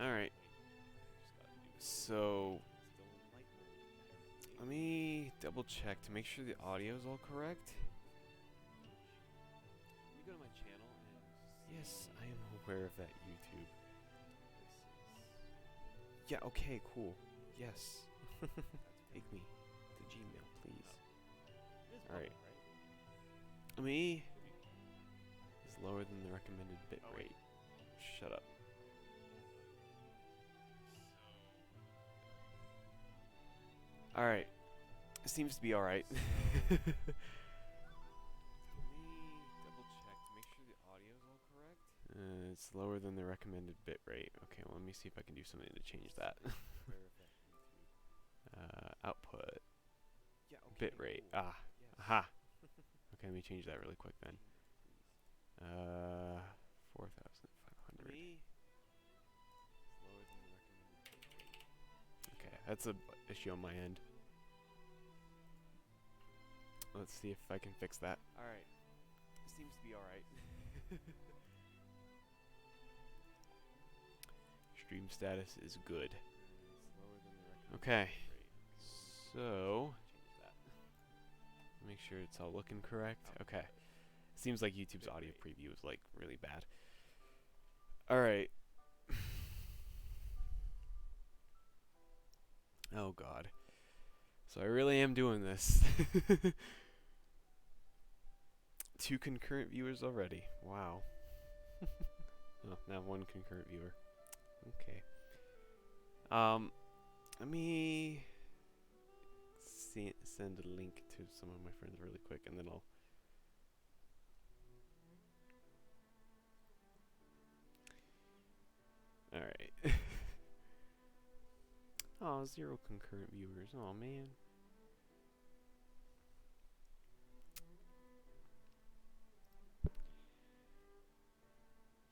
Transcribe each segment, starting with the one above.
Alright. So, let me double check to make sure the audio is all correct. Yes, I am aware of that, YouTube. Yeah, okay, cool. Yes. Take me to Gmail, please. Alright. Me is lower than the recommended bit rate. Shut up. Alright. It seems to be alright. Let me double check to make sure the audio is all correct. It's lower than the recommended bit rate. Okay, well, let me see if I can do something to change that. Output. Bit rate. Ah. Aha. Okay, let me change that really quick then. 4,500. Okay, that's a issue on my end. Let's see if I can fix that. Alright. Seems to be alright. Stream status is good. Okay. So, make sure it's all looking correct. Okay. Seems like YouTube's audio preview is like really bad. Alright. Oh god. So I really am doing this. 2 concurrent viewers already. Wow. Oh, now 1 concurrent viewer. Okay. Let me send a link to some of my friends really quick, and then I'll. Alright. Oh, 0 concurrent viewers. Oh, man.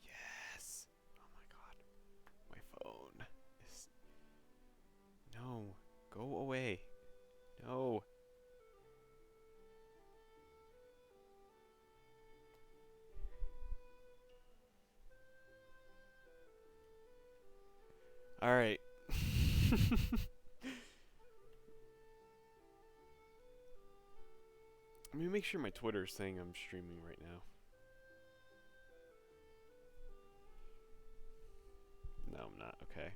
Yes. Oh my god. My phone is. No. Go away. No. Alright. Let me make sure my Twitter is saying I'm streaming right now. No, I'm not. Okay.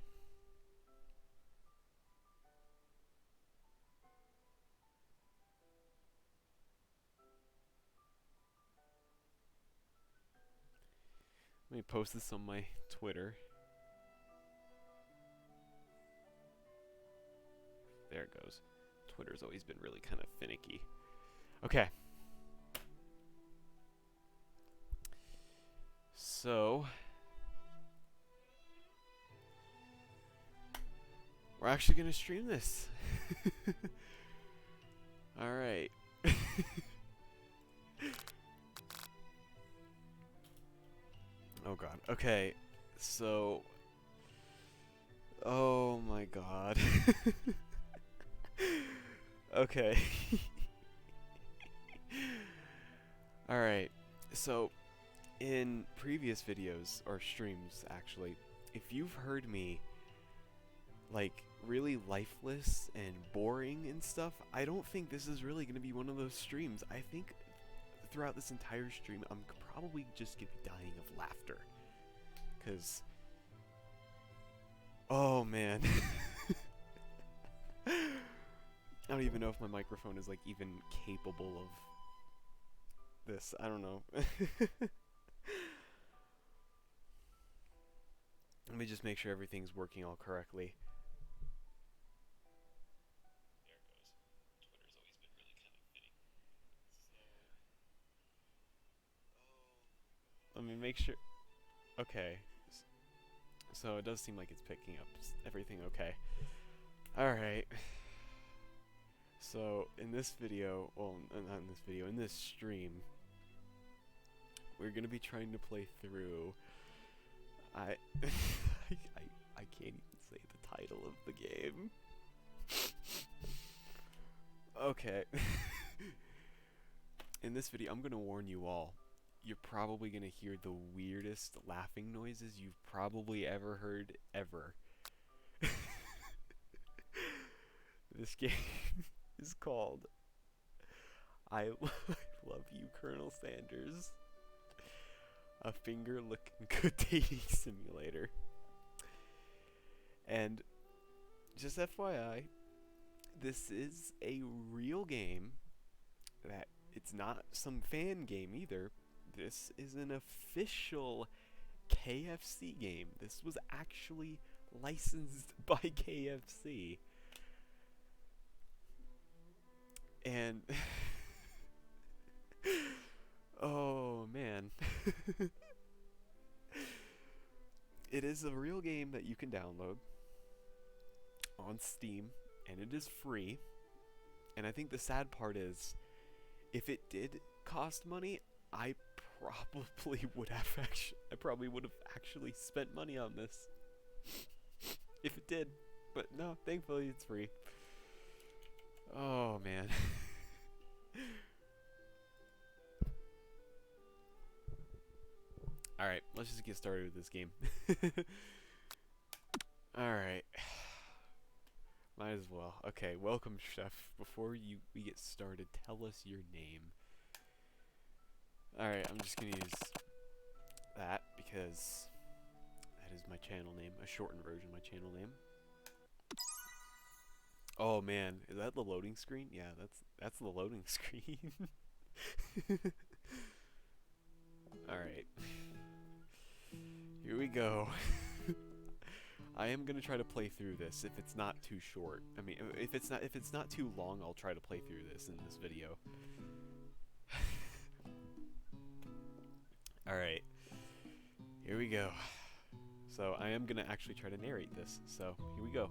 Let me post this on my Twitter. There it goes. Twitter's always been really kind of finicky. Okay. So, we're actually going to stream this. Alright. Oh god. Okay. So, oh my god. Okay. Alright. So, in previous videos, or streams actually, if you've heard me like really lifeless and boring and stuff, I don't think this is really going to be one of those streams. I think throughout this entire stream I'm probably just going to be dying of laughter. Cause oh man. I don't even know if my microphone is like even capable of this. I don't know. Let me just make sure everything's working all correctly. Let me make sure. Okay. So it does seem like it's picking up everything okay. Alright. So in this video, well, not in this video, in this stream, we're gonna be trying to play through. I can't even say the title of the game. Okay. In this video, I'm gonna warn you all. you're probably going to hear the weirdest laughing noises you've probably ever heard, ever. This game is called I Love You, Colonel Sanders. A finger-licking good dating simulator. And just FYI, this is a real game. That it's not some fan game either. This is an official KFC game. This was actually licensed by KFC. And oh man. It is a real game that you can download on Steam, and it is free. And I think the sad part is, if it did cost money, I probably would have actually spent money on this. If it did. But no, thankfully it's free. Oh man. Alright, let's just get started with this game. Alright. Might as well. Okay, welcome, chef. Before we get started, tell us your name. Alright, I'm just gonna use that because that is my channel name, a shortened version of my channel name. Oh man, is that the loading screen? Yeah, that's the loading screen. Alright. Here we go. I am gonna try to play through this if it's not too short. I mean, if it's not too long, I'll try to play through this in this video. Alright. Here we go. So I am gonna actually try to narrate this. So here we go.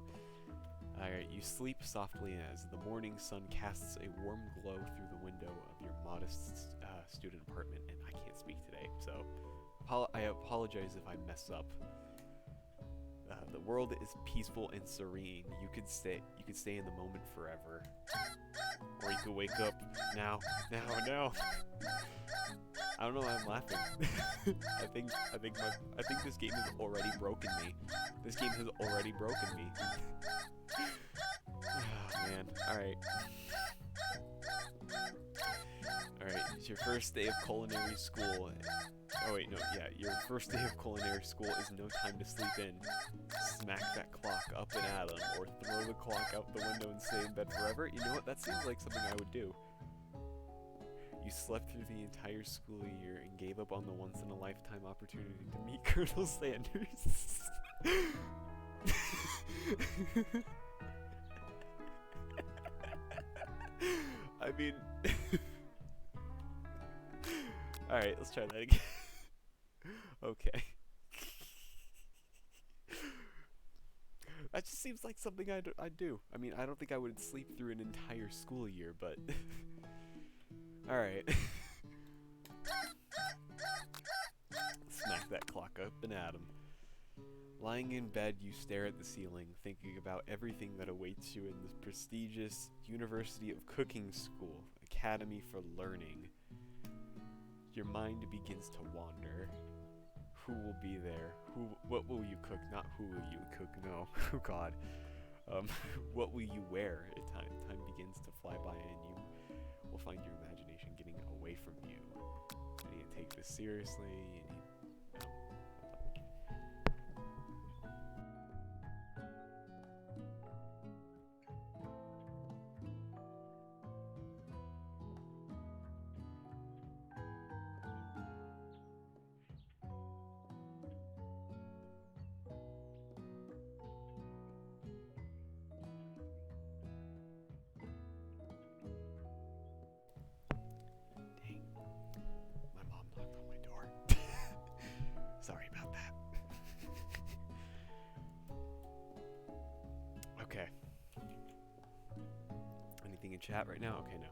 Alright, you sleep softly as the morning sun casts a warm glow through the window of your modest student apartment. And I can't speak today, so I apologize if I mess up. The world is peaceful and serene. You could stay in the moment forever, or you could wake up now. I don't know why I'm laughing. I think this game has already broken me. This game has already broken me. Oh man. Alright. Alright, it's your first day of culinary school. Oh wait, no, yeah, your first day of culinary school is no time to sleep in. Smack that clock up and at 'em, or throw the clock out the window and stay in bed forever. You know what, that seems like something I would do. You slept through the entire school year and gave up on the once-in-a-lifetime opportunity to meet Colonel Sanders. I mean... Alright, let's try that again. Okay. That just seems like something I'd do. I mean, I don't think I would sleep through an entire school year, but... Alright. Smack that clock up and at 'em. Lying in bed, you stare at the ceiling, thinking about everything that awaits you in this prestigious University of Cooking School, Academy for Learning. Your mind begins to wander. Who will be there? What will you cook? Not who will you cook, no. Oh god. What will you wear? Time begins to fly by and you will find your imagination getting away from you. You need to take this seriously. Sorry about that. Okay. Anything in chat right now? Okay, no.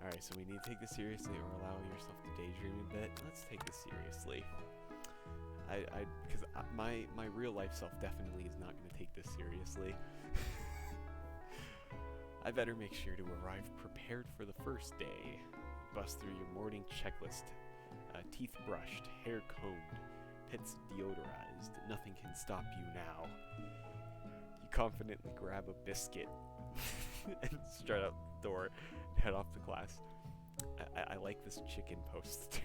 Alright, so we need to take this seriously or allow yourself to daydream a bit. Let's take this seriously. Because my real life self definitely is not going to take this seriously. I better make sure to arrive prepared for the first day. Bust through your morning checklist Teeth brushed, hair combed, pits deodorized. Nothing can stop you now. You confidently grab a biscuit and strut out the door and head off to class. I like this chicken poster.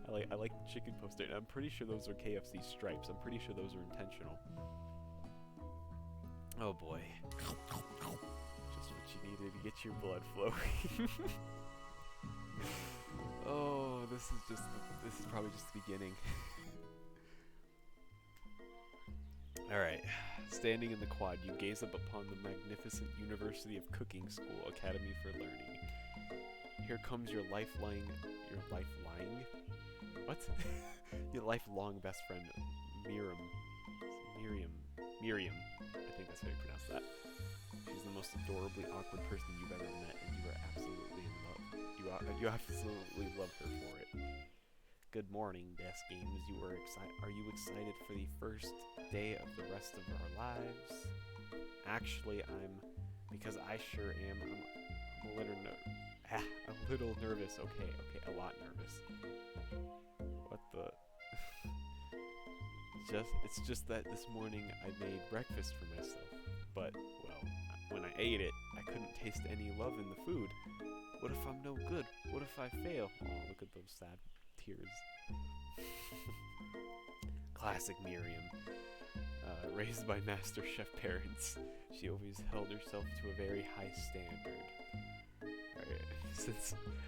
I like the chicken poster, and I'm pretty sure those are KFC stripes. I'm pretty sure those are intentional. Oh boy. Just what you needed to get your blood flowing. Oh, this is probably just the beginning. Alright. Standing in the quad, you gaze up upon the magnificent University of Cooking School Academy for Learning. Here comes your lifelong best friend, Miriam. I think that's how you pronounce that. She's the most adorably awkward person you've ever met, and you are absolutely in love. You absolutely love her for it. Good morning, Best Games. Are you excited for the first day of the rest of our lives? Actually, because I sure am. I'm a little nervous. Okay, a lot nervous. What the? It's just that this morning I made breakfast for myself, but, well, when I ate it, I couldn't taste any love in the food. What if I'm no good? What if I fail? Oh, look at those sad tears. Classic Miriam. Raised by master chef parents, she always held herself to a very high standard.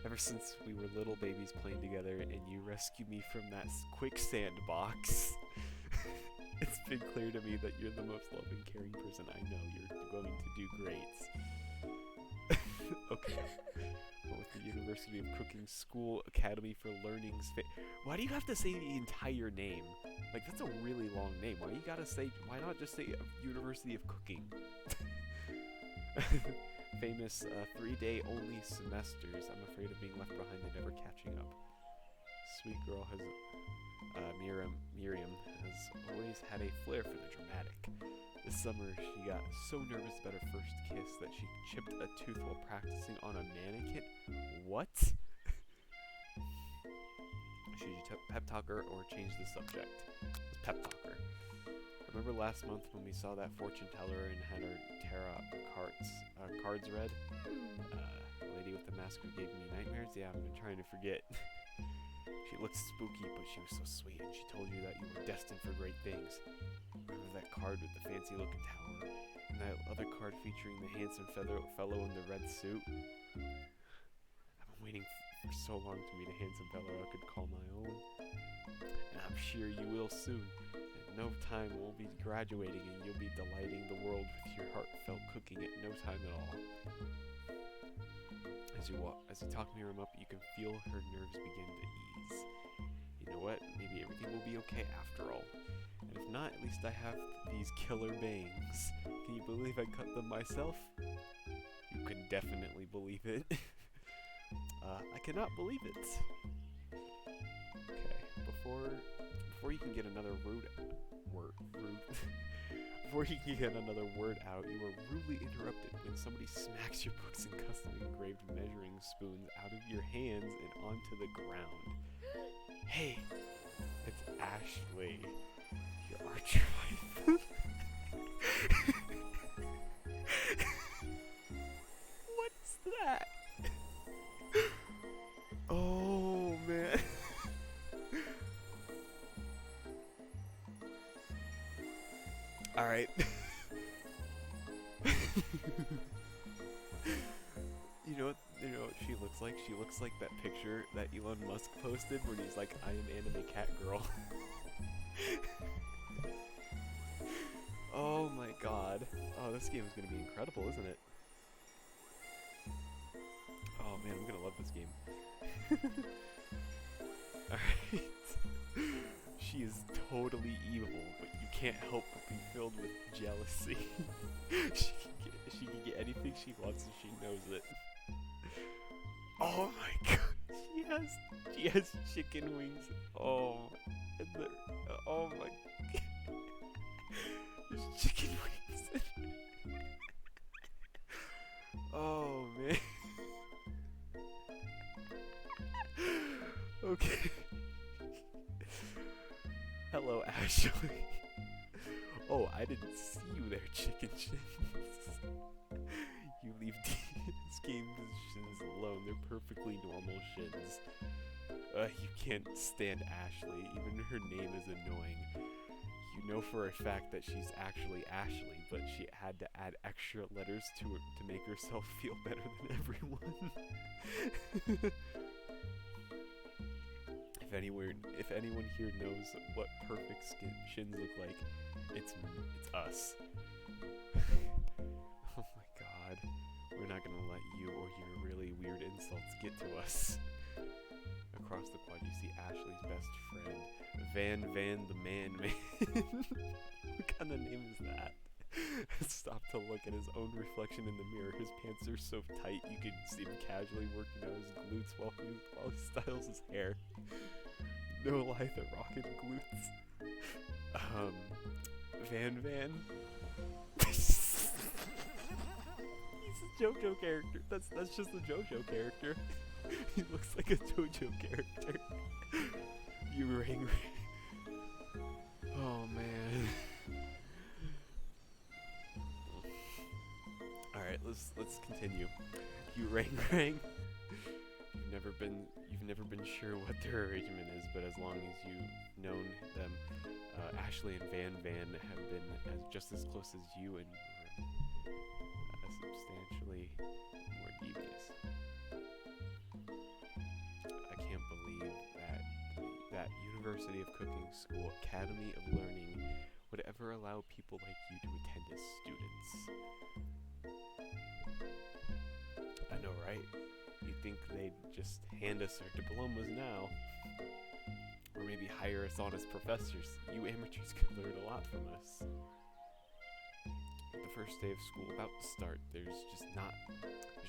Ever since we were little babies playing together and you rescued me from that quicksand box, it's been clear to me that you're the most loving, caring person I know. You're going to do great. Okay. Well, with the University of Cooking School Academy for Learning's why do you have to say the entire name? Like, that's a really long name. Why not just say University of Cooking? Famous 3-day only semesters. I'm afraid of being left behind and never catching up. Sweet girl Miriam has always had a flair for the dramatic. This summer, she got so nervous about her first kiss that she chipped a tooth while practicing on a mannequin. What? Should you pep talk her or change the subject? Let's pep talk her. Remember last month when we saw that fortune teller and had our tarot cards read? The lady with the mask who gave me nightmares? Yeah, I've been trying to forget. She looked spooky, but she was so sweet, and she told you that you were destined for great things. Remember that card with the fancy-looking tower? And that other card featuring the handsome fellow in the red suit? I've been waiting for so long to meet a handsome fellow I could call my own. And I'm sure you will soon. In no time we'll be graduating, and you'll be delighting the world with your heartfelt cooking at no time at all. As you talk Miriam up, you can feel her nerves begin to ease. You know what? Maybe everything will be okay after all. And if not, at least I have these killer bangs. Can you believe I cut them myself? You can definitely believe it. I cannot believe it. Okay, before you can get another word out, you are rudely interrupted when somebody smacks your books and custom engraved measuring spoons out of your hands and onto the ground. Hey, it's Ashley, your archer wife. What's that? Oh man. All right. You know what she looks like? She looks like that picture that Elon Musk posted where he's like, I am anime cat girl. Oh my god. Oh, this game is going to be incredible, isn't it? Oh man, I'm going to love this game. Alright. She is totally evil, but you can't help but be filled with jealousy. She can get anything she wants and she knows it. Oh my god, she has chicken wings. Oh, and oh my god, there's chicken wings. Oh man. Okay. Hello, Ashley. Oh, I didn't see you there, chicken shins. You leave these games shins alone. They're perfectly normal shins. You can't stand Ashley. Even her name is annoying. You know for a fact that she's actually Ashley, but she had to add extra letters to her to make herself feel better than everyone. If anyone here knows what perfect shins look like, it's us. Oh my god. We're not gonna let you or your really weird insults get to us. Across the quad you see Ashley's best friend, Van the man. What kind of name is that? Stop to look at his own reflection in the mirror. His pants are so tight you can see him casually working out his glutes while he styles his hair. No lie, the rockin' glutes. Van. He's a JoJo character. That's just a JoJo character. He looks like a JoJo character. You ring. Oh man. All right, let's continue. You rang. You've never been sure what their arrangement is, but as long as you've known them, Ashley and Van have been just as close as you and substantially more devious. I can't believe that University of Cooking School Academy of Learning would ever allow people like you to attend as students. I know, right? You'd think they'd just hand us our diplomas now. Or maybe hire us on as professors. You amateurs could learn a lot from us. The first day of school about to start, there's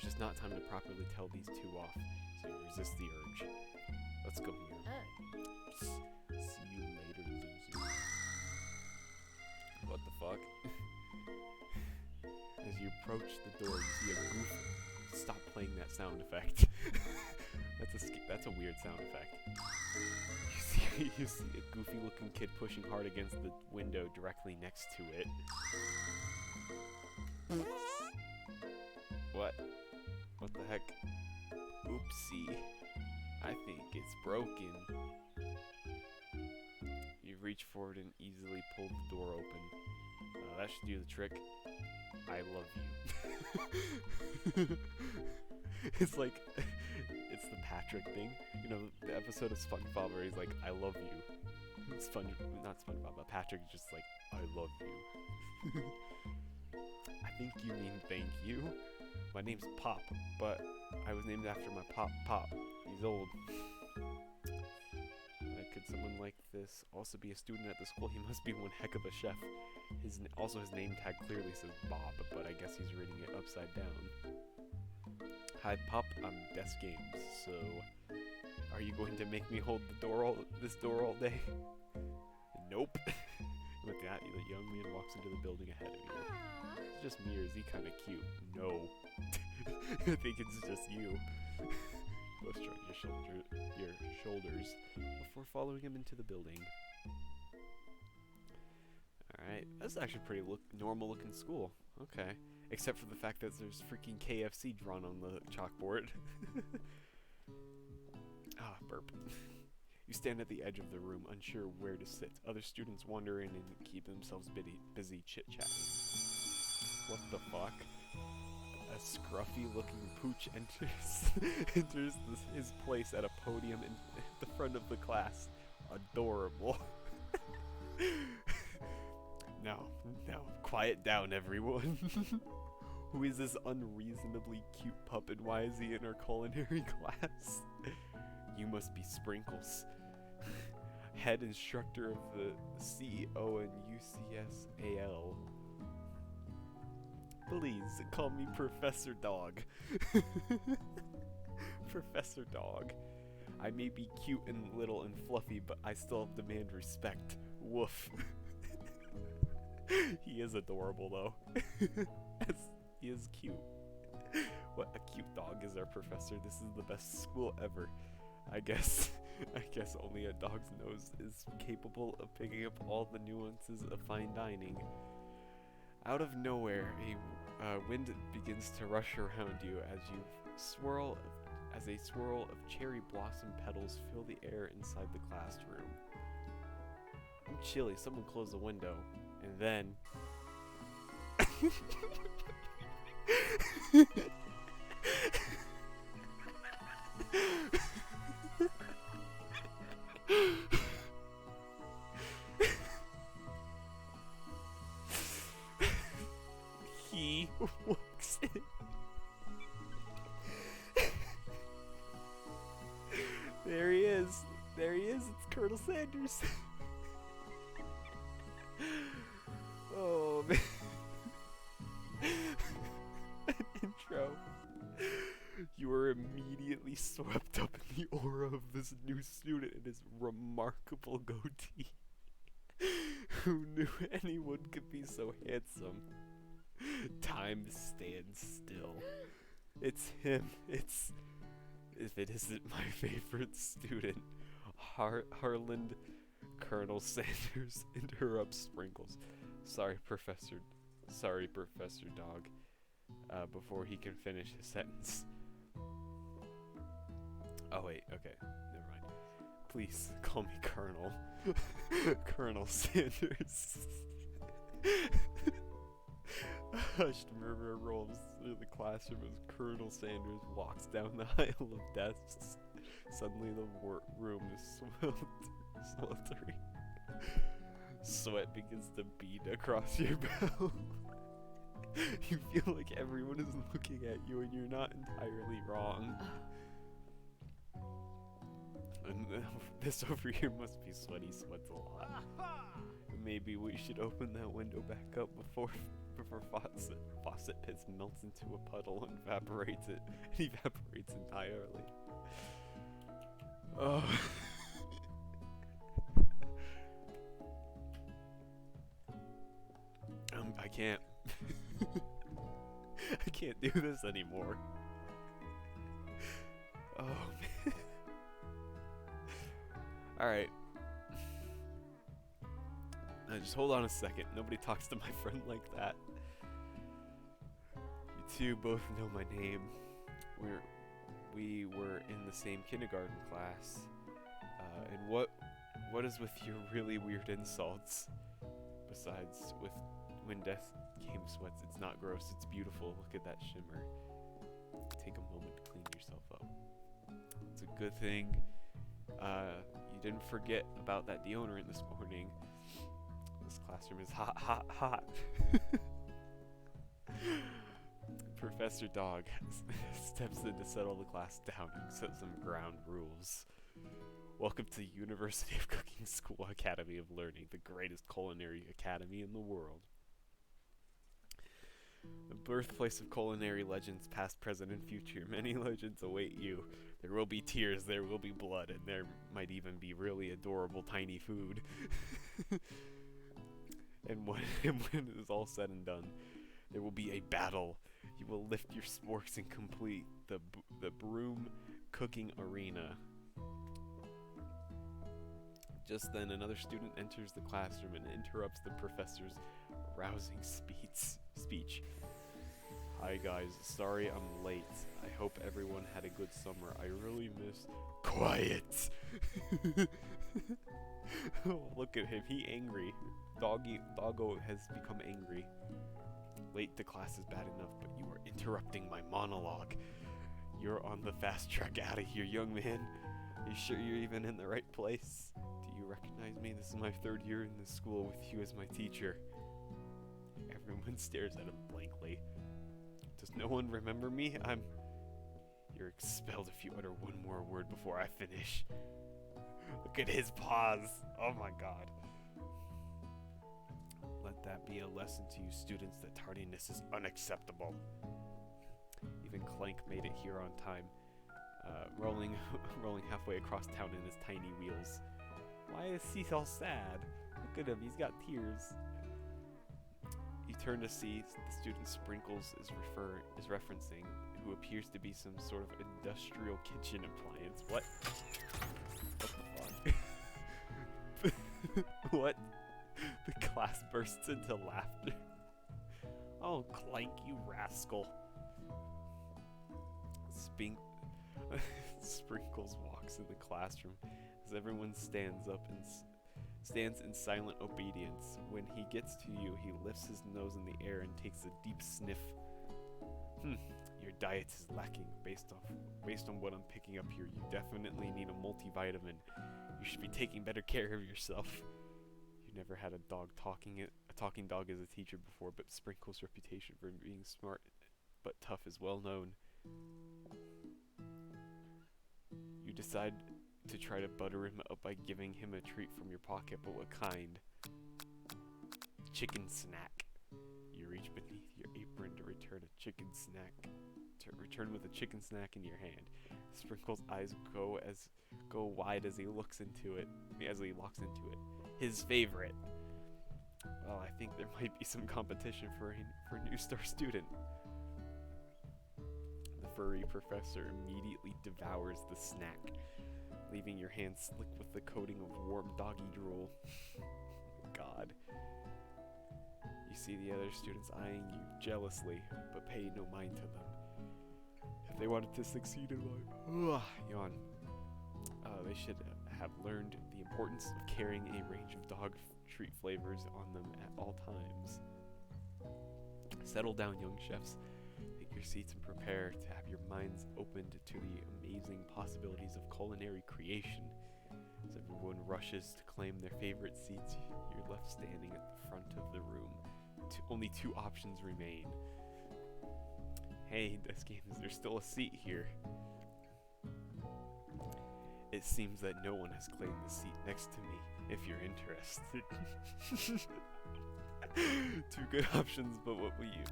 just not time to properly tell these two off, so you resist the urge. Let's go here. See you later, loser. What the fuck? As you approach the door, you see a goof. Stop playing that sound effect. That's a weird sound effect. You see a goofy-looking kid pushing hard against the window directly next to it. What? What the heck? Oopsie. I think it's broken. You reach forward and easily pull the door open. That should do the trick. I love you. It's the Patrick thing. You know, the episode of SpongeBob where he's like, I love you. Not SpongeBob, but Patrick is just like, I love you. I think you mean thank you. My name's Pop, but I was named after my Pop. He's old. Could someone like this also be a student at the school? He must be one heck of a chef. His name tag clearly says Bob, but I guess he's reading it upside down. Hi, Pop. I'm Desk Games. So, are you going to make me hold this door all day? Nope. With that, the young man walks into the building ahead of you. It's just me, or is he kind of cute? No. I think it's just you. Both shrug your shoulders before following him into the building. Alright, that's actually pretty normal looking school. Okay. Except for the fact that there's freaking KFC drawn on the chalkboard. Burp. You stand at the edge of the room, unsure where to sit. Other students wander in and keep themselves busy chit-chatting. What the fuck? A scruffy-looking pooch enters his place at a podium in the front of the class. Adorable. No, quiet down, everyone. Who is this unreasonably cute pup, and why is he in our culinary class? You must be Sprinkles, head instructor of the CEO and UCSAL. Please, call me Professor Dog. Professor Dog. I may be cute and little and fluffy, but I still demand respect. Woof. He is adorable, though. He is cute. What a cute dog is our professor. This is the best school ever. I guess I guess only a dog's nose is capable of picking up all the nuances of fine dining. Out of nowhere, a wind begins to rush around you as a swirl of cherry blossom petals fill the air inside the classroom. I'm chilly. Someone close the window, and then he walks in. There he is. There he is. It's Colonel Sanders. Oh, man. An intro. You are immediately swept up in the aura of this new student and his remarkable goatee. Who knew anyone could be so handsome? Time stands still. It's him. It's... If it isn't my favorite student, Harland. Colonel Sanders interrupts Sprinkles. Sorry, Professor Dog. Before he can finish his sentence. Oh wait, okay, never mind. Please call me Colonel. Colonel Sanders. A hushed murmur rolls through the classroom as Colonel Sanders walks down the aisle of desks. Suddenly the room is sweltering. Sweat begins to bead across your brow. You feel like everyone is looking at you and you're not entirely wrong. And this over here must be sweaty sweats a lot. Maybe we should open that window back up before faucet pits melts into a puddle and evaporates entirely. Oh. I can't. I can't do this anymore. Oh, man. Alright. Now just hold on a second. Nobody talks to my friend like that. You two both know my name. We were in the same kindergarten class. And what is with your really weird insults? Besides, when death came sweats, it's not gross, it's beautiful. Look at that shimmer. Take a moment to clean yourself up. It's a good thing you didn't forget about that deodorant this morning. This classroom is hot, hot, hot. Professor Dog steps in to settle the class down and set some ground rules. Welcome to the University of Cooking School Academy of Learning, the greatest culinary academy in the world. The birthplace of culinary legends, past, present, and future. Many legends await you. There will be tears, there will be blood, and there might even be really adorable tiny food. And when it is all said and done, there will be a battle. You will lift your sporks and complete the broom cooking arena. Just then, another student enters the classroom and interrupts the professor's rousing speech. Hi guys, sorry I'm late. I hope everyone had a good summer. I really miss... Quiet! Oh, look at him, he angry. Doggo has become angry. Late to class is bad enough, but you are interrupting my monologue. You're on the fast track out of here, young man. Are you sure you're even in the right place? Do you recognize me? This is my 3rd year in this school with you as my teacher. Everyone stares at him blankly. Does no one remember me? You're expelled if you utter one more word before I finish. Look at his paws. Oh my god. Let that be a lesson to you students that tardiness is unacceptable. Even Clank made it here on time, rolling halfway across town in his tiny wheels. Why is he all sad? Look at him, he's got tears. You turn to see the student Sprinkles is referencing, who appears to be some sort of industrial kitchen appliance. What What? The class bursts into laughter. Oh, Clank, you rascal. Spink. Sprinkles walks in the classroom as everyone stands in silent obedience. When he gets to you, he lifts his nose in the air and takes a deep sniff. Your diet is lacking. Based on what I'm picking up here, you definitely need a multivitamin. You should be taking better care of yourself. You never had a talking dog as a teacher before, but Sprinkle's reputation for being smart but tough is well known. You decide to try to butter him up by giving him a treat from your pocket, but what kind? Chicken snack. You reach beneath your apron to return a chicken snack. Return with a chicken snack in your hand. Sprinkle's eyes go wide as he looks into it. His favorite. Well, I think there might be some competition for a new star student. The furry professor immediately devours the snack, leaving your hand slick with the coating of warm doggy drool. God. You see the other students eyeing you jealously, but pay no mind to them. If they wanted to succeed in life, yawn. They should have learned the importance of carrying a range of dog treat flavors on them at all times. Settle down, young chefs. Take your seats and prepare to have your minds opened to the amazing possibilities of culinary creation. As everyone rushes to claim their favorite seats, you're left standing at the front of the room. Only two options remain. Hey, this game, is there still a seat here? It seems that no one has claimed the seat next to me, if you're interested. Two good options, but what will you?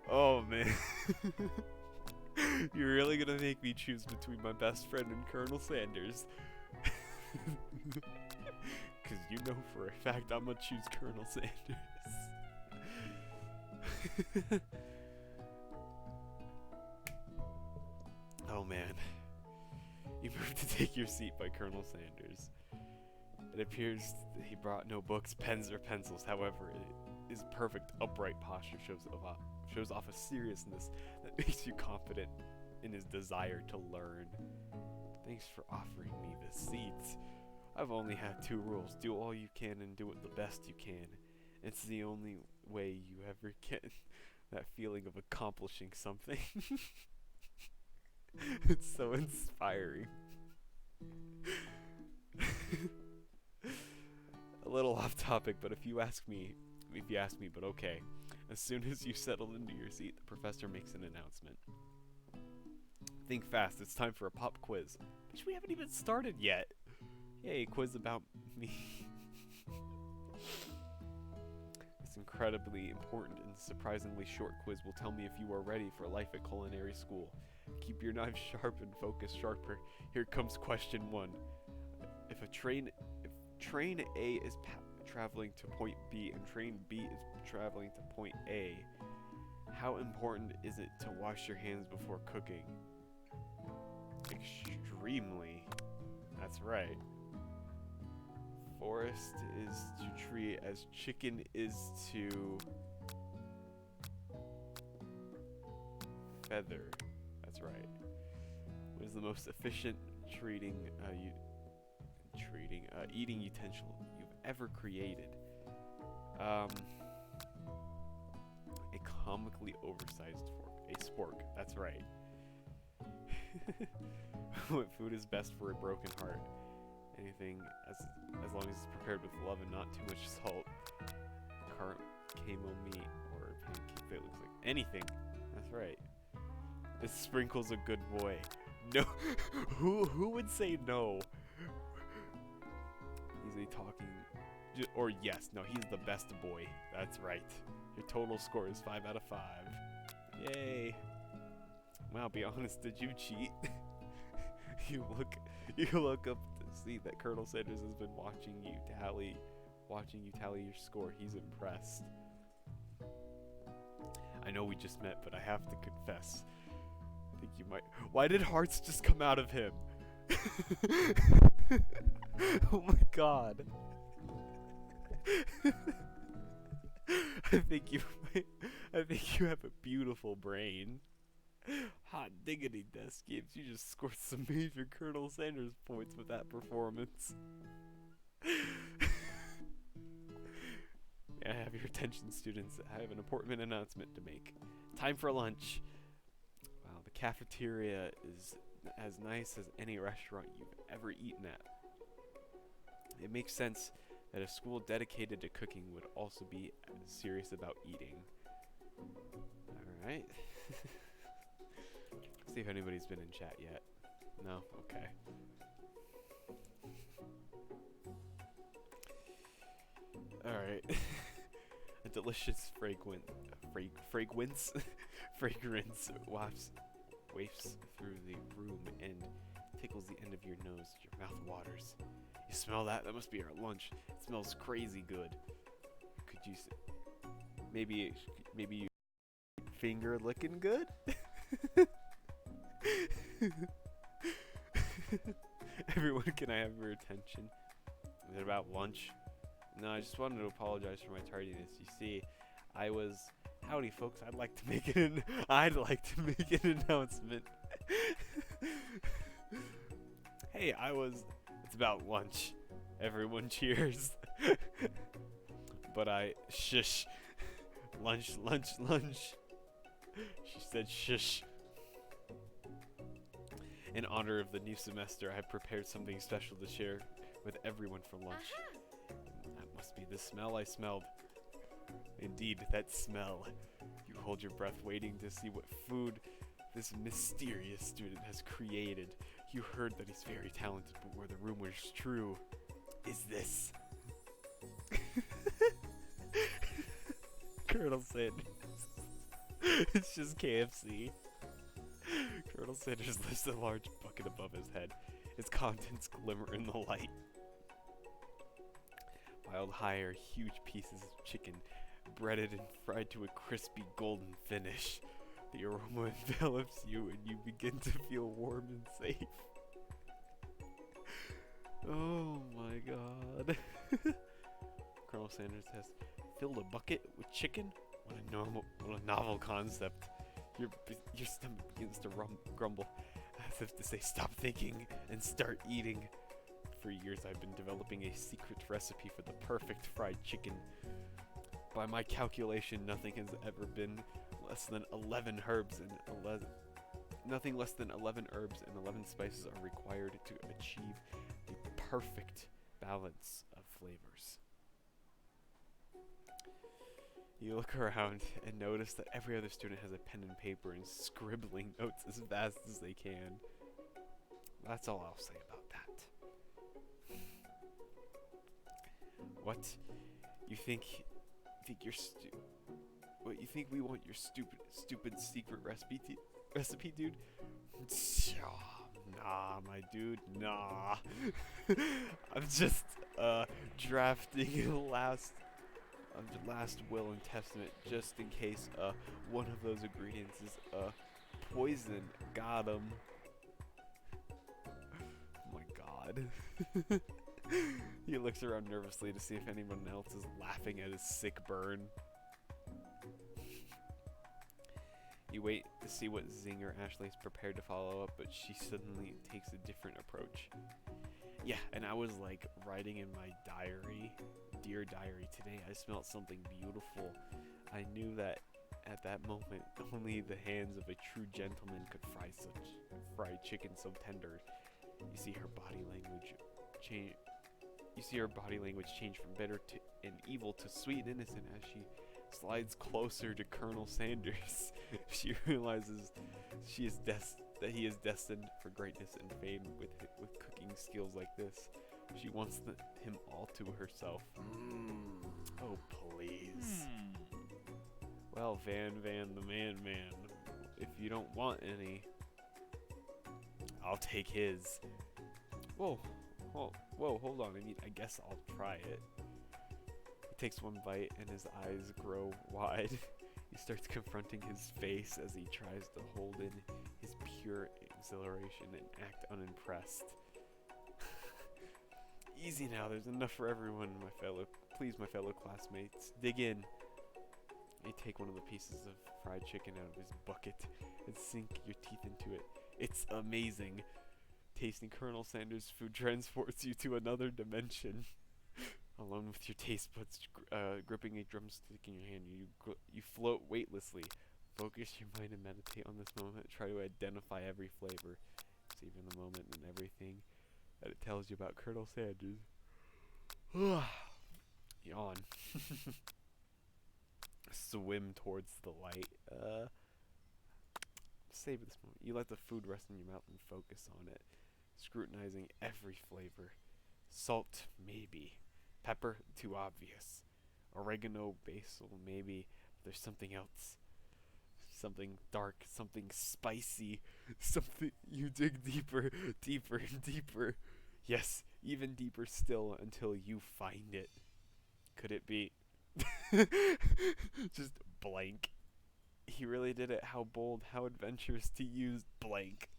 Oh, man. You're really gonna make me choose between my best friend and Colonel Sanders. Because you know for a fact I'm gonna choose Colonel Sanders. Oh man. You moved to take your seat by Colonel Sanders. It appears that he brought no books, pens, or pencils. However, his perfect upright posture shows off a seriousness that makes you confident in his desire to learn. Thanks for offering me this seat. I've only had two rules. Do all you can and do it the best you can. It's the only way you ever get that feeling of accomplishing something. It's so inspiring. A little off topic, but if you ask me, but okay. As soon as you settle into your seat, the professor makes an announcement. Think fast, it's time for a pop quiz. Which we haven't even started yet. Yay, quiz about me. This incredibly important and surprisingly short quiz will tell me if you are ready for life at culinary school. Keep your knives sharp and focus sharper. Here comes question 1. If train A is traveling to point B and train B is traveling to point A, how important is it to wash your hands before cooking? Extremely. That's right. Forest is to tree as chicken is to feather. That's right. What is the most efficient eating utensil you've ever created? A comically oversized fork. A spork. That's right. What food is best for a broken heart? Anything as long as it's prepared with love and not too much salt. Camo meat or pancake that looks like anything. That's right. This Sprinkle's a good boy. No, who would say no? He's a talking, or yes, no, he's the best boy. That's right. Your total score is 5 out of 5. Yay. Wow, be honest, did you cheat? You look up to see that Colonel Sanders has been watching you tally your score. He's impressed. I know we just met, but I have to confess. I think you might. Why did hearts just come out of him? Oh my god. I think you I think you have a beautiful brain. Hot diggity, desk games. You just scored some major Colonel Sanders points with that performance. May I have your attention, students? I have an important announcement to make. Time for lunch. Wow, the cafeteria is as nice as any restaurant you've ever eaten at. It makes sense that a school dedicated to cooking would also be serious about eating. Alright. See if anybody's been in chat yet. No? Okay. Alright. A delicious fragrance wafts through the room and tickles the end of your nose. Your mouth waters. You smell that? That must be our lunch. It smells crazy good. Could you maybe you finger licking good? Everyone, can I have your attention? Is it about lunch? No, I just wanted to apologize for my tardiness. You see, howdy folks, I'd like to make an announcement. Hey, it's about lunch. Everyone cheers. But shush. Lunch. She said shush. In honor of the new semester, I have prepared something special to share with everyone for lunch. That must be the smell I smelled. Indeed, that smell. You hold your breath waiting to see what food this mysterious student has created. You heard that he's very talented, but were the rumors true? Is this Colonel Sanders? It's just KFC. Colonel Sanders lifts a large bucket above his head. Its contents glimmer in the light. Piled high are huge pieces of chicken, breaded and fried to a crispy golden finish. The aroma envelops you and you begin to feel warm and safe. Oh my god. Colonel Sanders has filled a bucket with chicken? What a novel concept. Your stomach begins to grumble, as if to say stop thinking and start eating. For years I've been developing a secret recipe for the perfect fried chicken. By my calculation, nothing has ever been less than 11 herbs and 11 spices are required to achieve the perfect balance of flavors. You look around and notice that every other student has a pen and paper and scribbling notes as fast as they can. That's all I'll say about that. What? You think we want your stupid secret recipe, dude? Nah, my dude, nah. I'm just drafting the last will and testament just in case one of those ingredients is poison. Got him. Oh my god. He looks around nervously to see if anyone else is laughing at his sick burn. You wait to see what Zinger Ashley's prepared to follow up, but she suddenly takes a different approach. Yeah, and I was like writing in my diary, dear diary, today I smelled something beautiful. I knew that at that moment only the hands of a true gentleman could fry such fried chicken so tender. You see her body language change from bitter and evil to sweet and innocent as she slides closer to Colonel Sanders. She realizes that he is destined for greatness and fame with cooking skills like this. She wants him all to herself. Oh, please. Well, Van the man, if you don't want any, I'll take his. Whoa, hold on. I guess I'll try it. He takes one bite and his eyes grow wide. He starts confronting his face as he tries to hold in his pure exhilaration and act unimpressed. Easy now, there's enough for everyone, please, my fellow classmates. Dig in. You take one of the pieces of fried chicken out of his bucket and sink your teeth into it. It's amazing. Tasting Colonel Sanders' food transports you to another dimension. Alone with your taste buds gripping a drumstick in your hand, you float weightlessly. Focus your mind and meditate on this moment. Try to identify every flavor, savor the moment and everything that it tells you about Colonel Sanders. Yawn. Swim towards the light. Savor this moment. You let the food rest in your mouth and focus on it, scrutinizing every flavor. Salt, maybe. Pepper, too obvious. Oregano, basil, maybe. There's something else. Something dark, something spicy. Something. You dig deeper, deeper, and deeper. Yes, even deeper still until you find it. Could it be? Just blank. He really did it. How bold, how adventurous to use blank.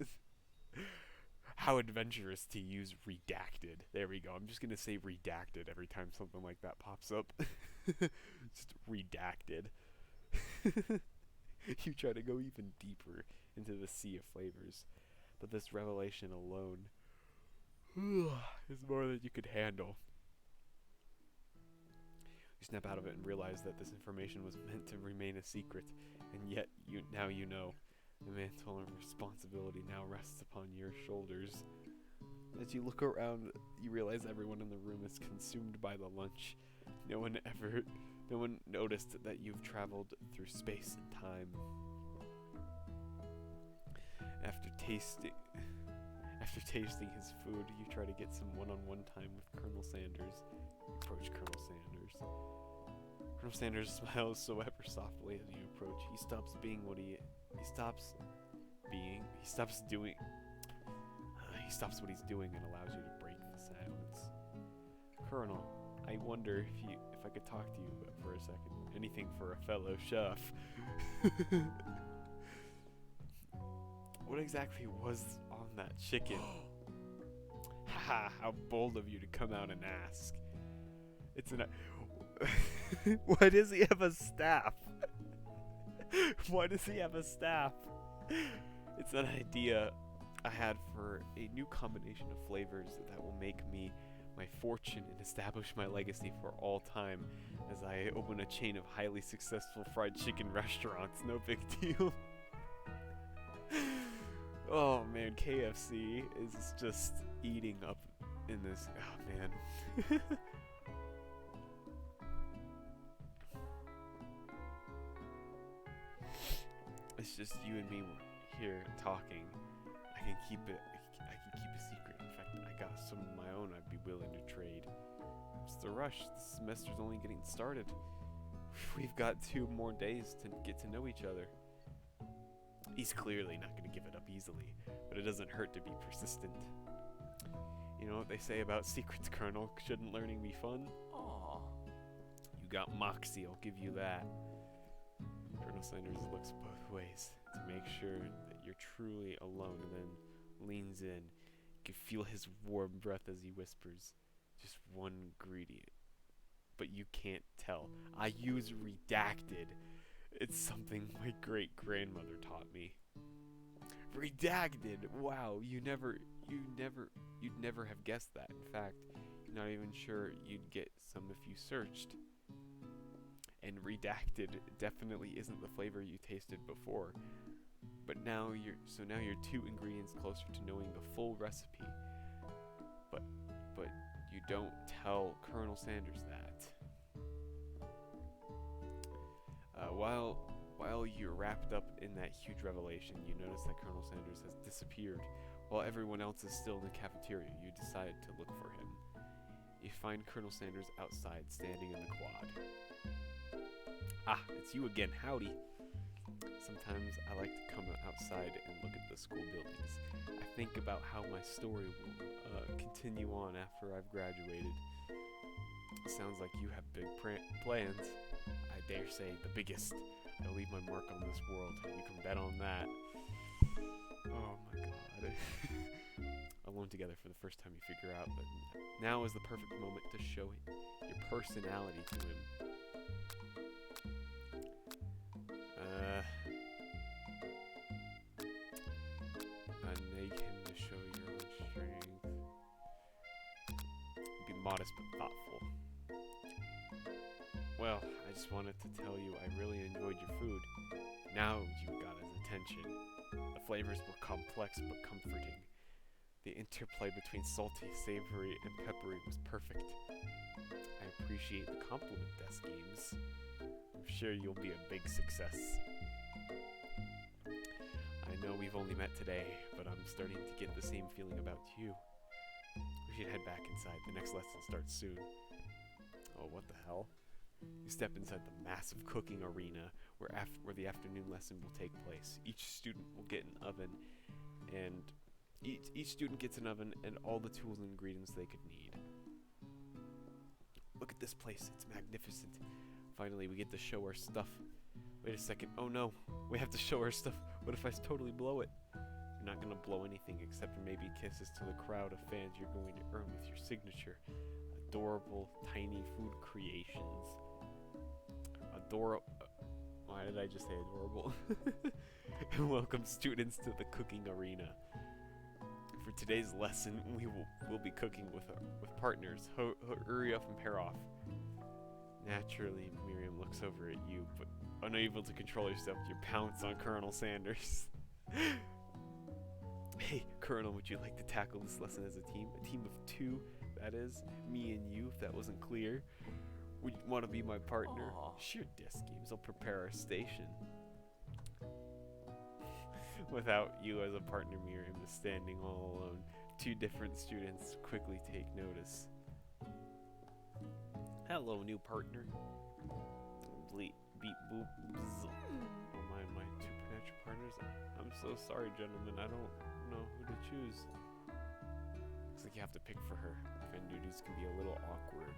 How adventurous to use redacted. There we go. I'm just gonna say redacted every time something like that pops up. Just redacted. You try to go even deeper into the sea of flavors, but this revelation alone is more than you could handle. You snap out of it and realize that this information was meant to remain a secret, and yet now you know. The mantle of responsibility now rests upon your shoulders. As you look around, you realize everyone in the room is consumed by the lunch. No one noticed that you've traveled through space and time. After tasting his food, you try to get some one-on-one time with Colonel Sanders. You approach Colonel Sanders. Colonel Sanders smiles so ever softly as you approach. He stops doing. He stops what he's doing and allows you to break the silence. Colonel, I wonder if I could talk to you for a second. Anything for a fellow chef. What exactly was on that chicken? Haha, how bold of you to come out and ask. It's an... Why does he have a staff? Why does he have a staff? It's an idea I had for a new combination of flavors that will make me my fortune and establish my legacy for all time as I open a chain of highly successful fried chicken restaurants. No big deal. Oh man, KFC is just eating up in this. Oh man. It's just you and me here talking. I can keep a secret. In fact, I got some of my own I'd be willing to trade. It's the rush. The semester's only getting started. We've got 2 more days to get to know each other. He's clearly not going to give it up easily, but it doesn't hurt to be persistent. You know what they say about secrets, Colonel? Shouldn't learning be fun? Aw. You got moxie, I'll give you that. Colonel Sanders looks both ways to make sure that you're truly alone, and then leans in. You can feel his warm breath as he whispers, just one ingredient, but you can't tell. I use redacted. It's something my great-grandmother taught me. Redacted! Wow, you'd never have guessed that. In fact, you're not even sure you'd get some if you searched. And redacted definitely isn't the flavor you tasted before. But now you're 2 ingredients closer to knowing the full recipe. But you don't tell Colonel Sanders that. While you're wrapped up in that huge revelation, you notice that Colonel Sanders has disappeared. While everyone else is still in the cafeteria, you decide to look for him. You find Colonel Sanders outside, standing in the quad. Ah, it's you again, howdy. Sometimes I like to come outside and look at the school buildings. I think about how my story will continue on after I've graduated. It sounds like you have big plans. I dare say the biggest. I'll leave my mark on this world. You can bet on that. Oh my god. Alone together for the first time you figure out, but now is the perfect moment to show your personality to him. Nag him to show your own strength. Be modest but thoughtful. Well, I just wanted to tell you I really enjoyed your food. Now you got his attention. The flavors were complex but comforting. The interplay between salty, savory, and peppery was perfect. I appreciate the compliment, Desk Games. I'm sure you'll be a big success. I know we've only met today, but I'm starting to get the same feeling about you. We should head back inside. The next lesson starts soon. Oh, what the hell? You step inside the massive cooking arena where the afternoon lesson will take place. Each student will get an oven, and each student gets an oven and all the tools and ingredients they could need. Look at this place. It's magnificent. Finally, we get to show our stuff. Wait a second. Oh no. We have to show our stuff. What if I totally blow it? You're not going to blow anything except for maybe kisses to the crowd of fans you're going to earn with your signature. Adorable, tiny food creations. Why did I just say adorable? Welcome students to the cooking arena. For today's lesson, we'll be cooking with partners. Hurry up and pair off. Naturally, Miriam looks over at you, but unable to control yourself, you pounce on Colonel Sanders. Hey, Colonel, would you like to tackle this lesson as a team? A team of two, that is, me and you, if that wasn't clear. Would you want to be my partner? Aww. Sure, Desk Games, I'll prepare our station. Without you as a partner, Miriam is standing all alone. Two different students quickly take notice. Hello, new partner. Beep boop. Oh my two potential partners. I'm so sorry, gentlemen. I don't know who to choose. Looks like you have to pick for her. Fan duties can be a little awkward.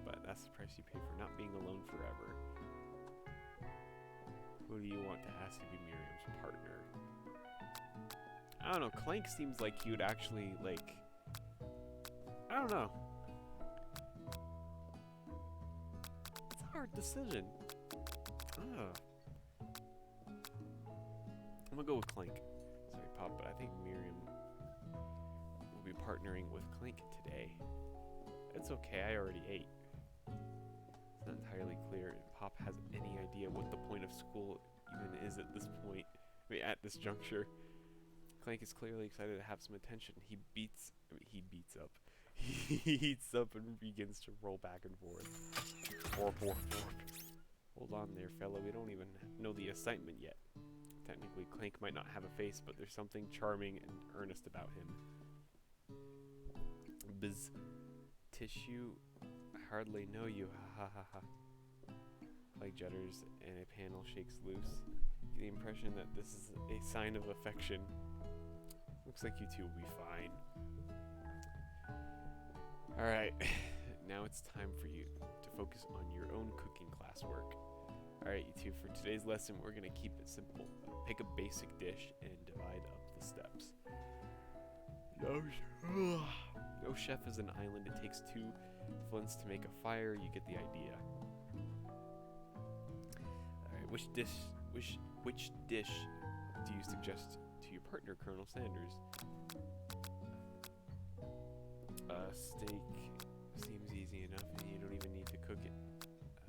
But that's the price you pay for not being alone forever. Who do you want to ask to be Miriam's partner? I don't know. Clank seems like he would actually, like... I don't know. It's a hard decision. I'm gonna go with Clank. Sorry, Pop, but I think Miriam will be partnering with Clank today. It's okay, I already ate. It's not entirely clear if Pop has any idea what the point of school even is at this point. I mean, at this juncture. Clank is clearly excited to have some attention. He heats up and begins to roll back and forth. Hold on there, fella. We don't even know the assignment yet. Technically, Clank might not have a face, but there's something charming and earnest about him. Biz. Tissue. I hardly know you. Ha ha ha ha. Clank judders and a panel shakes loose. Get the impression that this is a sign of affection. Looks like you two will be fine. Alright, now it's time for you to focus on your own cooking classwork. Alright, you two, for today's lesson, we're going to keep it simple. Pick a basic dish and divide up the steps. No chef is an island. It takes two flints to make a fire. You get the idea. Alright, which dish do you suggest to your partner, Colonel Sanders? Steak seems easy enough, and you don't even need to cook it.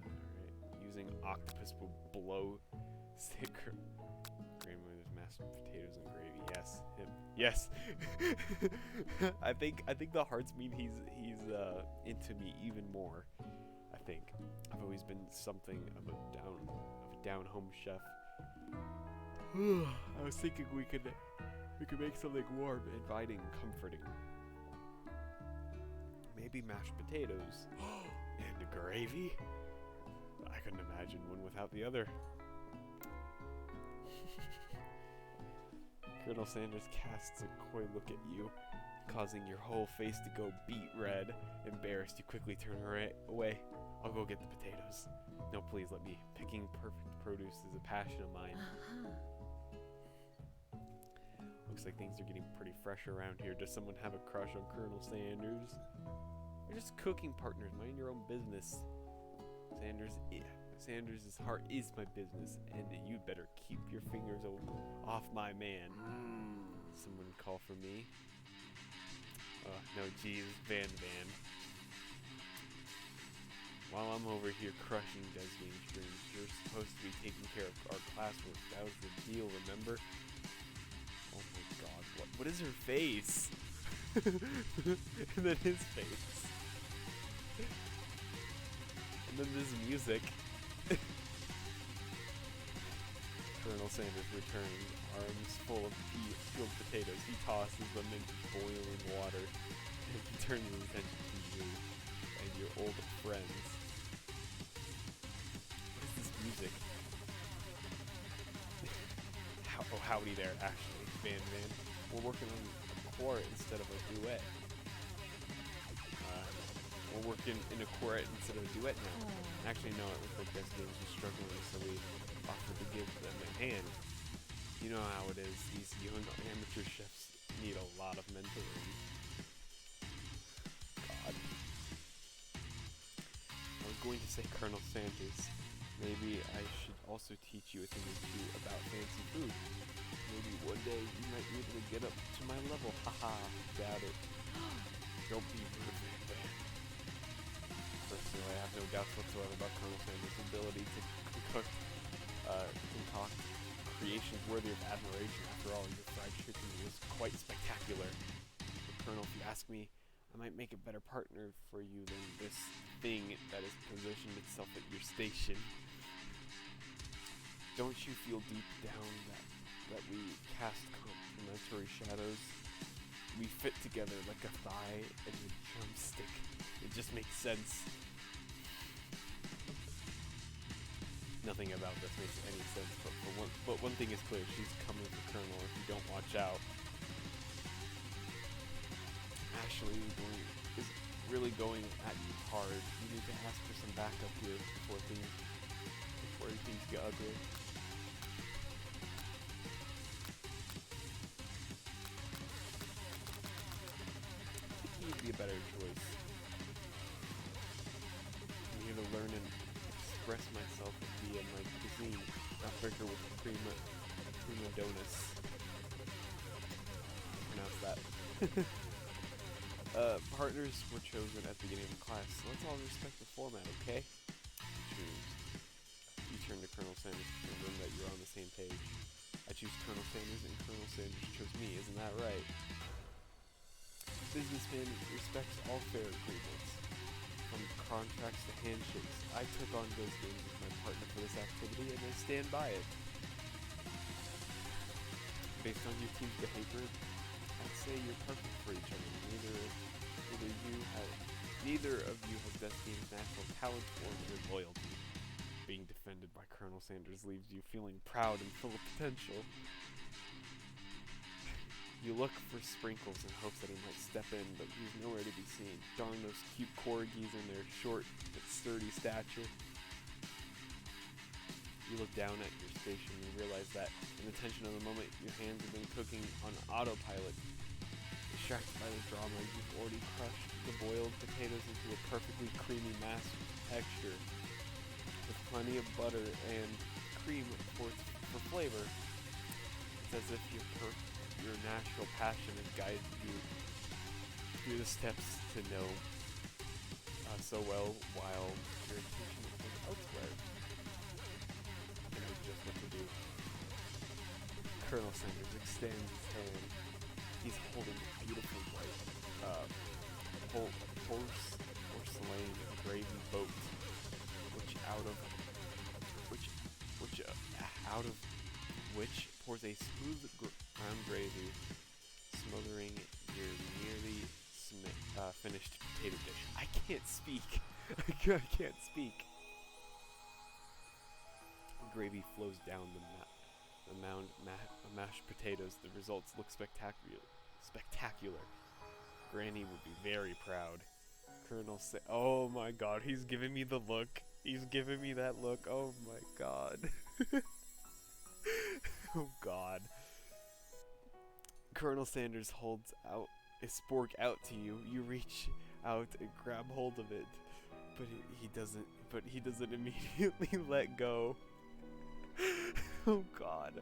Alright, using octopus will blow steak. Grandmother's mashed potatoes and gravy. Yes, him. Yes. I think the hearts mean he's into me even more. I think I've always been something of a down home chef. I was thinking we could make something warm, inviting, comforting. Maybe mashed potatoes and a gravy. I couldn't imagine one without the other. Colonel Sanders casts a coy look at you, causing your whole face to go beet red. Embarrassed, you quickly turn away. I'll go get the potatoes. No, please let me. Picking perfect produce is a passion of mine. Looks like things are getting pretty fresh around here. Does someone have a crush on Colonel Sanders? We're just cooking partners. Mind your own business. Sanders' heart is my business, and you'd better keep your fingers off my man. Someone call for me. No, geez, Van. While I'm over here crushing Desgame's dreams, you're supposed to be taking care of our classwork. That was the deal, remember? Oh my god, what is her face? And then his face. And then this music. Colonel Sanders returns, arms full of peeled potatoes. He tosses them into boiling water, and he turns his attention to you and your old friends. What is this music? Howdy there, actually, Van. We're working on a quartet instead of a duet. We're working in a quartet instead of a duet now. Actually, no, it looks like Desgames was struggling, so we offered to give them a hand. You know how it is, these young amateur chefs need a lot of mentoring. God. I was going to say Colonel Sanders. Maybe I should also teach you a thing or two about fancy food. Maybe one day you might be able to get up to my level. Haha, doubt it. Don't be rude, Van. Personally, I have no doubts whatsoever about Colonel Sanders' ability to concoct creations worthy of admiration. After all, your fried chicken was quite spectacular. But Colonel, if you ask me, I might make a better partner for you than this thing that has positioned itself at your station. Don't you feel deep down that we cast complementary shadows? We fit together like a thigh and a drumstick. It just makes sense. Nothing about this makes any sense, but one thing is clear, she's coming for Colonel if you don't watch out. Ashley is really going at you hard. You need to ask for some backup here before things get ugly. I think you'd be a better choice. I'm here to learn and express myself via my cuisine, not bicker with prima donuts. Pronounce that. Partners were chosen at the beginning of the class, so let's all respect the format, okay? Choose. You turn to Colonel Sanders to confirm that you're on the same page. I choose Colonel Sanders, and Colonel Sanders chose me, isn't that right? Businessman respects all fair agreements. From contracts to handshakes, I took on Desgames as my partner for this activity, and I stand by it. Based on your team's behavior, I'd say you're perfect for each other. Neither of you has Desgames' natural talent or your loyalty. Being defended by Colonel Sanders leaves you feeling proud and full of potential. You look for Sprinkles in hopes that he might step in, but he's nowhere to be seen. Darn those cute corgis and their short but sturdy stature. You look down at your station and realize that, in the tension of the moment, your hands have been cooking on autopilot. Distracted by the drama, you've already crushed the boiled potatoes into a perfectly creamy mass texture. With plenty of butter and cream for flavor, it's as if your natural passion has guided you through the steps to know so well, while your attention is elsewhere. You know just what to do. Colonel Sanders extends his hand. He's holding a beautiful white porcelain gravy boat, out of which pours a smooth brown gravy, smothering your nearly finished potato dish. I can't speak. I can't speak. Gravy flows down the mound of mashed potatoes. The results look spectacular. Granny would be very proud. Oh my god, he's giving me the look. He's giving me that look. Oh my god. Oh god. Colonel Sanders holds out a spork out to you. You reach out and grab hold of it, but he doesn't. But he doesn't immediately let go. Oh God.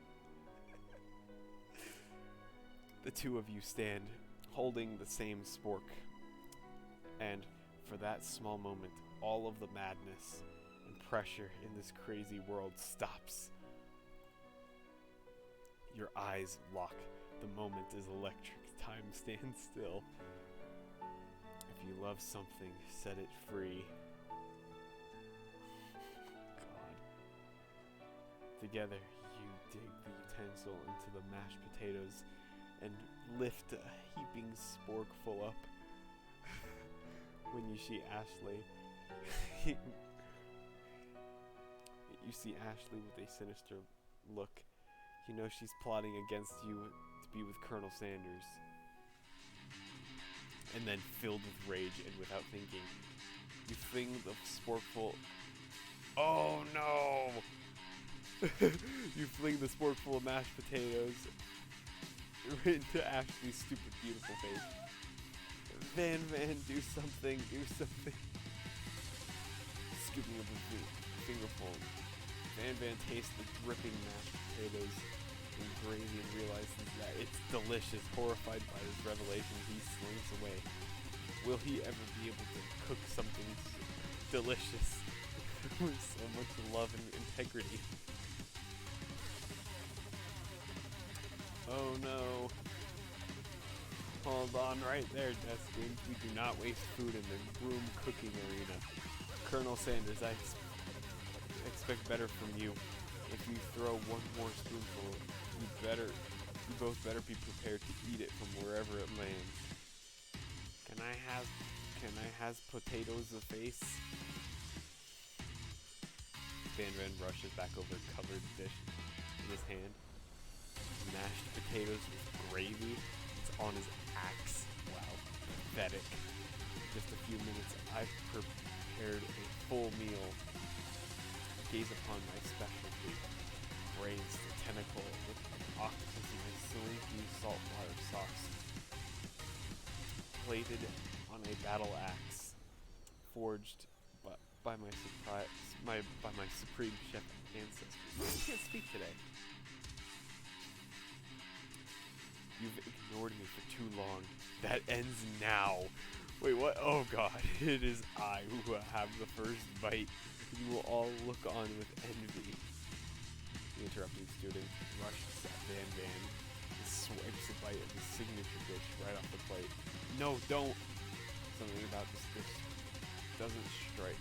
The two of you stand, holding the same spork, and for that small moment, all of the madness and pressure in this crazy world stops. Your eyes lock. The moment is electric. Time stands still. If you love something, set it free. God. Together, you dig the utensil into the mashed potatoes and lift a heaping sporkful up. When you see Ashley, you see Ashley with a sinister look. You know she's plotting against you to be with Colonel Sanders. And then, filled with rage and without thinking, you fling the sporkful. Oh no! You fling the sporkful of mashed potatoes into Ashley's stupid, beautiful face. Van, do something, do something. Scooping up a fingerful. Van tastes the dripping mashed potatoes and gravy and realizes that it's delicious. Horrified by this revelation, he slinks away. Will he ever be able to cook something delicious with so much love and integrity? Oh no. Hold on right there, Dustin. We do not waste food in the room cooking arena. Colonel Sanders, I expect better from you. If you throw one more spoonful, you both better be prepared to eat it from wherever it lands. Can I have potatoes of face? Van rushes back over a covered dish in his hand. Mashed potatoes with gravy. It's on his axe. Wow, pathetic. Just a few minutes, I've prepared a full meal. Gaze upon my specialty. Brains, the tentacle, with octopus in my slinky saltwater sauce. Plated on a battle axe, forged by my supreme chef ancestors. I can't speak today. You've ignored me for too long. That ends now. Wait, what? Oh God, it is I who have the first bite. You will all look on with envy. The interrupting student rushes at Van and swipes a bite of his signature dish right off the plate. No, don't! Something about this dish doesn't strike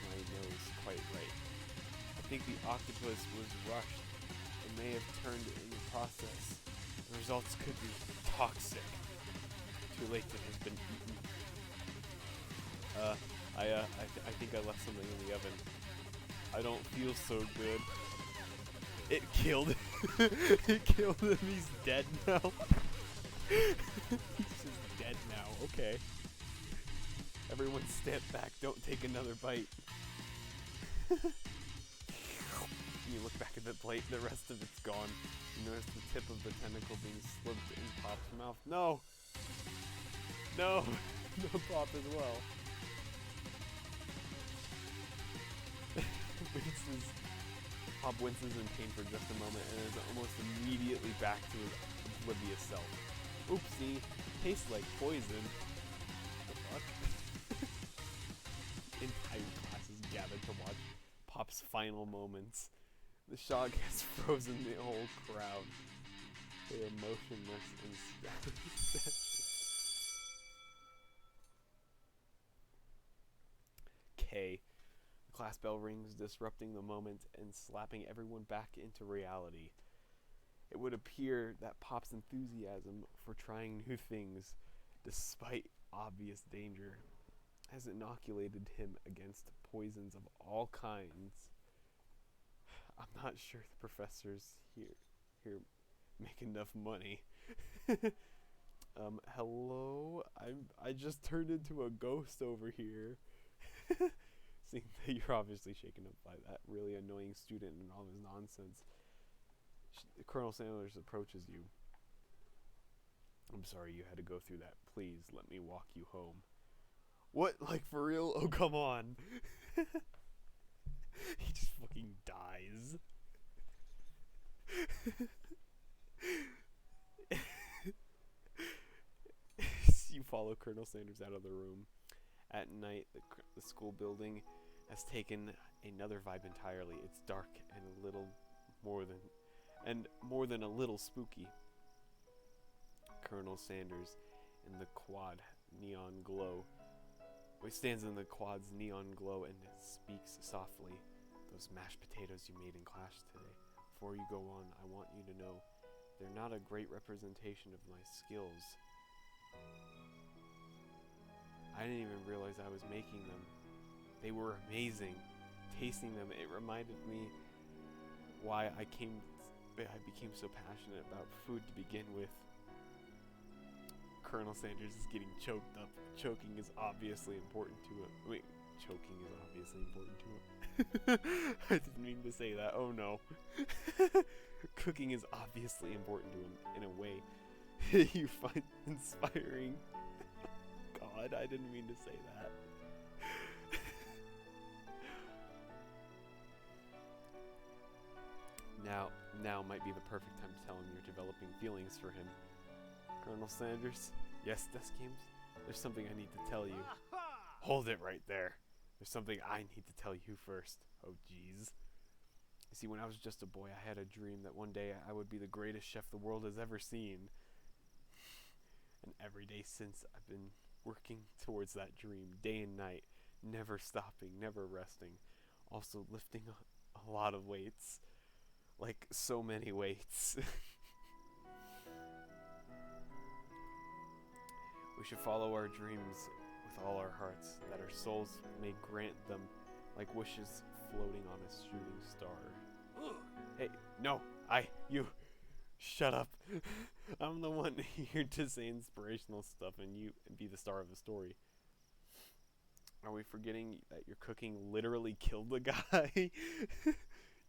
my nose quite right. I think the octopus was rushed and may have turned in the process. The results could be toxic. Too late, it has been eaten. I think I left something in the oven. I don't feel so good. It killed him. It killed him. He's dead now. He's just dead now. Okay. Everyone step back. Don't take another bite. You look back at the plate. The rest of it's gone. You notice the tip of the tentacle being slipped in Pop's mouth. No! No! No Pop as well. Pop winces in pain for just a moment and is almost immediately back to his oblivious self. Oopsie. Tastes like poison. The fuck? Entire classes gathered to watch Pop's final moments. The shock has frozen the whole crowd. They are motionless and statues. K. The class bell rings, disrupting the moment and slapping everyone back into reality. It would appear that Pop's enthusiasm for trying new things, despite obvious danger, has inoculated him against poisons of all kinds. I'm not sure the professors here make enough money. Hello? I just turned into a ghost over here. Seeing that you're obviously shaken up by that really annoying student and all his nonsense. Colonel Sanders approaches you. I'm sorry you had to go through that. Please let me walk you home. What? Like, for real? Oh, come on. He just fucking dies. You follow Colonel Sanders out of the room. At night, the school building has taken another vibe entirely. It's dark and more than a little spooky. Colonel Sanders in the quad neon glow. He stands in the quad's neon glow and speaks softly. Those mashed potatoes you made in class today. Before you go on, I want you to know they're not a great representation of my skills. I didn't even realize I was making them. They were amazing. Tasting them, it reminded me why I became so passionate about food to begin with. Colonel Sanders is getting choked up. Choking is obviously important to him. Wait, choking is obviously important to him. I didn't mean to say that. Oh no. Cooking is obviously important to him in a way you find inspiring. God, I didn't mean to say that. Now might be the perfect time to tell him you're developing feelings for him. Colonel Sanders? Yes, Desk Games? There's something I need to tell you. Hold it right there. There's something I need to tell you first. Oh, jeez. You see, when I was just a boy, I had a dream that one day I would be the greatest chef the world has ever seen. And every day since, I've been working towards that dream, day and night, never stopping, never resting. Also lifting a lot of weights. Like, so many weights. We should follow our dreams with all our hearts, that our souls may grant them like wishes floating on a shooting star. Hey, no, you, shut up. I'm the one here to say inspirational stuff and you be the star of the story. Are we forgetting that your cooking literally killed the guy?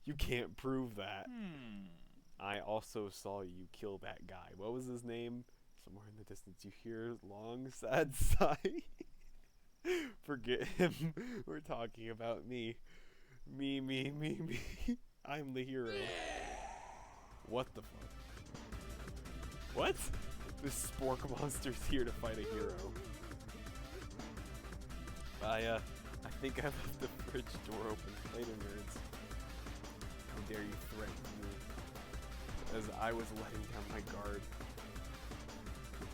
You can't prove that. I also saw you kill that guy. What was his name? Somewhere in the distance you hear a long, sad sigh. Forget him. We're talking about me. Me. I'm the hero. What the fuck? What? This spork monster's here to fight a hero. I think I left the fridge door open. Later, nerds. How dare you threaten me? As I was letting down my guard.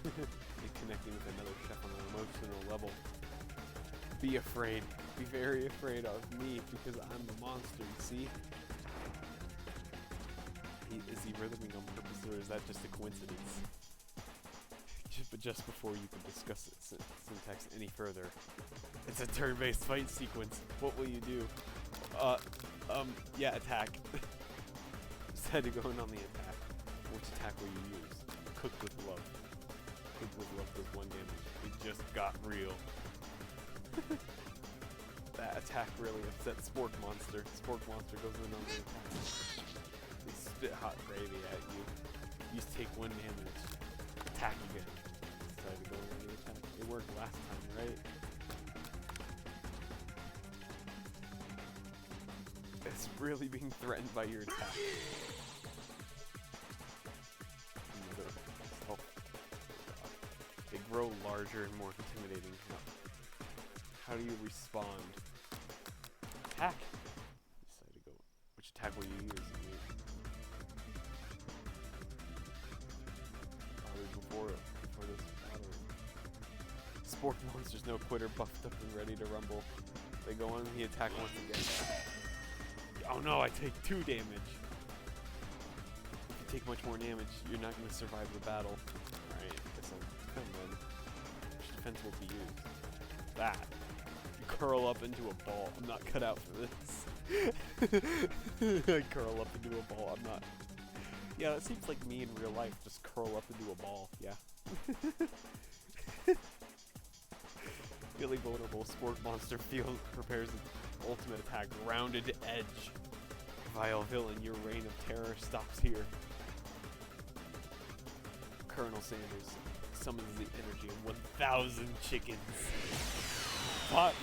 And connecting with another chef on an emotional level. Be afraid. Be very afraid of me because I'm the monster, you see? Is he rhythming on purpose or is that just a coincidence? But just before you can discuss syntax any further, it's a turn-based fight sequence. What will you do? Yeah, attack. Decide to go in on the attack. Which attack will you use? Cooked with love. Cooked with love does 1 damage. It just got real. That attack really upset Spork Monster. Spork Monster goes in on the attack. They spit hot gravy at you. You just take 1 damage. Attack again. Decide to go in on the attack. It worked last time, right? It's really being threatened by your attack. They grow larger and more intimidating. How do you respond? Attack! Decide to go. Which attack will you use? Before this battle. Spork Monster's no quitter, buffed up and ready to rumble. They go on the attack once again. Oh no, I take 2 damage. If you take much more damage, you're not going to survive the battle. Alright, guess I'll come then. Which defense will be used? That. You curl up into a ball. I'm not cut out for this. I curl up into a ball. I'm not. Yeah, that seems like me in real life. Just curl up into a ball. Yeah. Feeling vulnerable, Spork Monster prepares its ultimate attack, Rounded Edge. Vile villain, your reign of terror stops here. Colonel Sanders summons the energy of 1,000 chickens. Pot.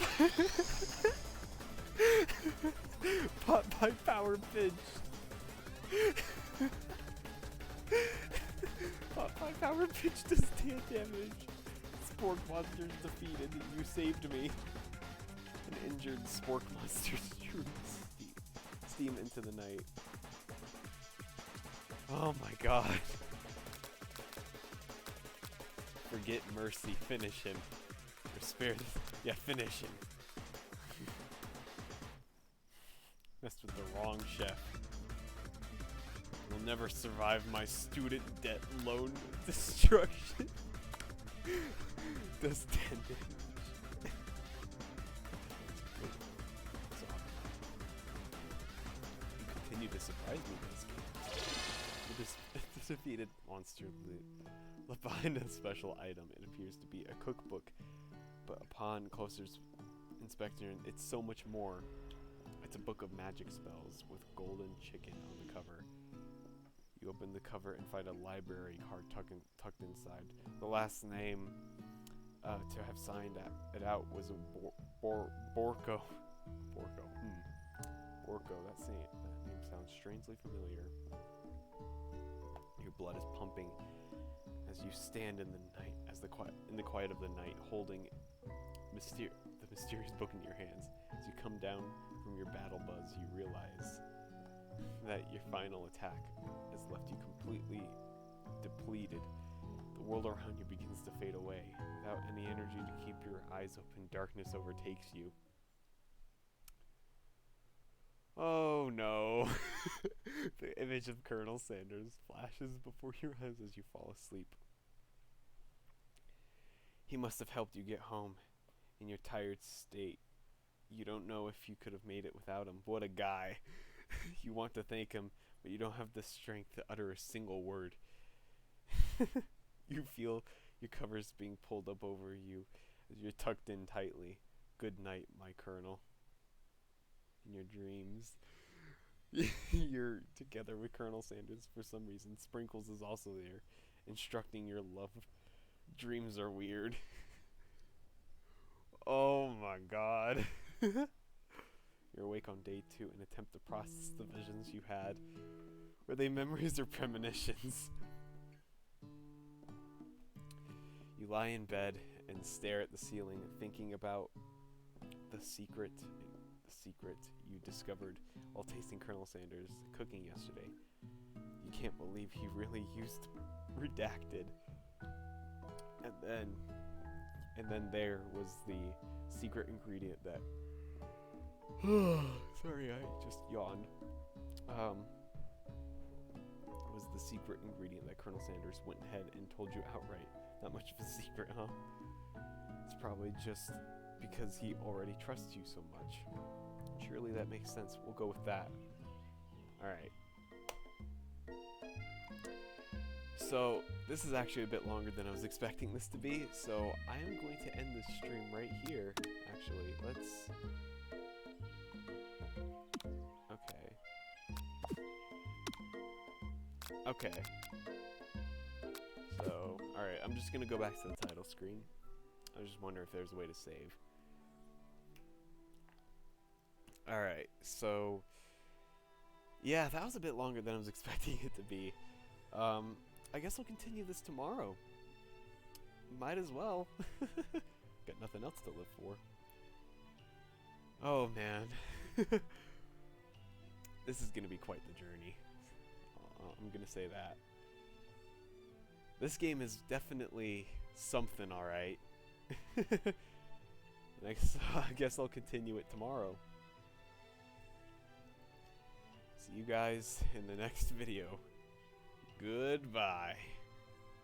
Pot by power pinch. Pot by power pinch does 10 damage. Spork monsters defeated. You saved me. An injured spork monster shoots steam into the night. Oh my god. Forget mercy. Finish him. Or spare this. Yeah, finish him. Messed with the wrong chef. Will never survive my student debt loan destruction. Does 10 damage. You continue to surprise me this game. The defeated monster left behind a special item. It appears to be a cookbook, but upon closer inspection, it's so much more. It's a book of magic spells with golden chicken on the cover. You open the cover and find a library card tucked inside. The last name to have signed it out was a Borko. Borko, that name sounds strangely familiar. Your blood is pumping as you stand in the night, in the quiet of the night, holding the mysterious book in your hands. As you come down from your battle buzz, you realize that your final attack has left you completely depleted. The world around you begins to fade away. Without any energy to keep your eyes open, darkness overtakes you. Oh no. The image of Colonel Sanders flashes before your eyes as you fall asleep. He must have helped you get home in your tired state. You don't know if you could have made it without him. What a guy. You want to thank him, but you don't have the strength to utter a single word. You feel your covers being pulled up over you as you're tucked in tightly. Good night, my colonel. In your dreams, you're together with Colonel Sanders for some reason. Sprinkles is also there, instructing your love. Dreams are weird. Oh my god. You're awake on day 2 and attempt to process the visions you had. Were they memories or premonitions? You lie in bed and stare at the ceiling, thinking about the secret you discovered while tasting Colonel Sanders' cooking yesterday. You can't believe he really used redacted. And then there was the secret ingredient that sorry, I just yawned. It was the secret ingredient that Colonel Sanders went ahead and told you outright. Not much of a secret, huh? It's probably just because he already trusts you so much. Surely that makes sense. We'll go with that. Alright. So, this is actually a bit longer than I was expecting this to be, so I am going to end this stream right here. Actually, let's... Okay. So, alright, I'm just gonna go back to the title screen. I was just wondering if there's a way to save. Alright, so... yeah, that was a bit longer than I was expecting it to be. I guess I'll continue this tomorrow. Might as well. Got nothing else to live for. Oh, man. This is gonna be quite the journey. I'm gonna say that. This game is definitely something, alright. I guess I'll continue it tomorrow. See you guys in the next video. Goodbye.